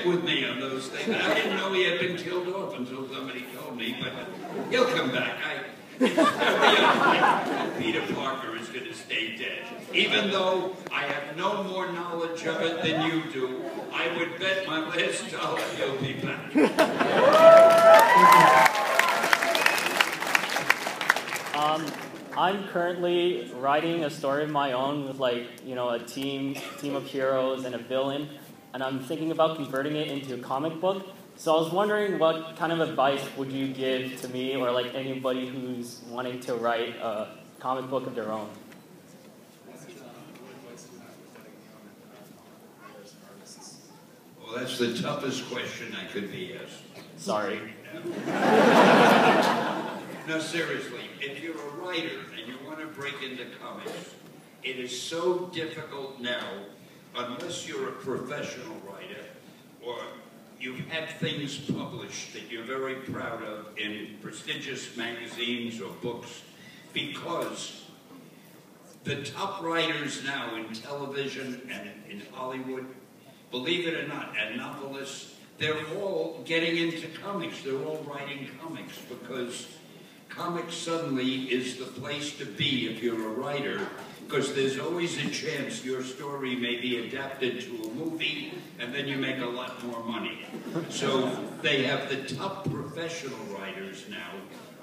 with me on those things. I didn't know he had been killed off until somebody told me, but he'll come back. It's very unlikely that Peter Parker is going to stay dead. Even though I have no more knowledge of it than you do, I would bet my last dollar he'll be back. I'm currently writing a story of my own with, like, you know, a team of heroes and a villain, and I'm thinking about converting it into a comic book. So I was wondering, what kind of advice would you give to me or like anybody who's wanting to write a comic book of their own? Well, that's the toughest question I could be asked. Sorry. No, seriously, if you're a writer and you want to break into comics, it is so difficult now, unless you're a professional writer or you've had things published that you're very proud of in prestigious magazines or books, because the top writers now in television and in Hollywood, believe it or not, and novelists, they're all getting into comics. They're all writing comics because comics suddenly is the place to be if you're a writer, because there's always a chance your story may be adapted to a movie and then you make a lot more money. So they have the top professional writers now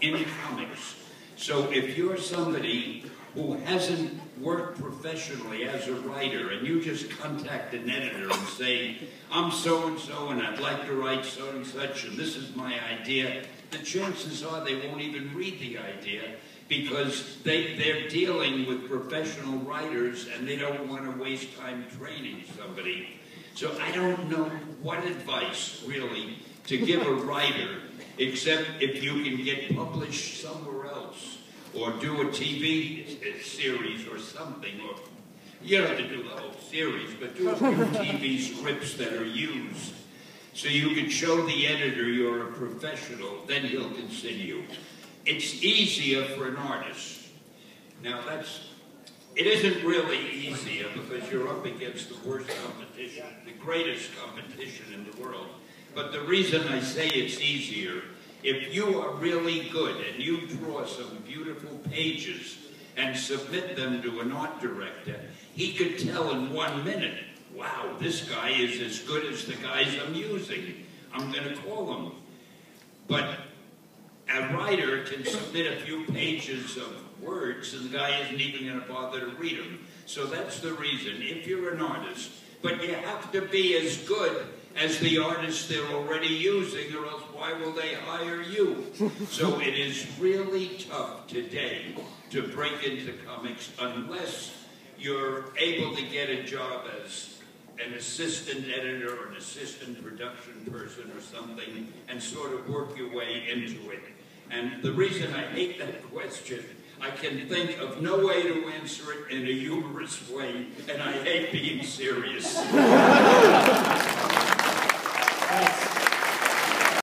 in comics. So if you're somebody who hasn't worked professionally as a writer and you just contact an editor and say, I'm so-and-so and I'd like to write so-and-such and this is my idea, the chances are they won't even read the idea because they're dealing with professional writers and they don't want to waste time training somebody. So I don't know what advice, really, to give a writer, except if you can get published somewhere else, or do a TV series or something, or you don't have to do the whole series, but do a few TV scripts that are used. So you can show the editor you're a professional, then he'll consider you. It's easier for an artist. Now it isn't really easier because you're up against the worst competition, the greatest competition in the world. But the reason I say it's easier, if you are really good and you draw some beautiful pages and submit them to an art director, he could tell in 1 minute, wow, this guy is as good as the guys I'm using. I'm going to call him. But a writer can submit a few pages of words and the guy isn't even going to bother to read them. So that's the reason, if you're an artist. But you have to be as good as the artist they're already using, or else why will they hire you? So it is really tough today to break into comics unless you're able to get a job as an assistant editor or an assistant production person or something and sort of work your way into it. And the reason I hate that question, I can think of no way to answer it in a humorous way, and I hate being serious.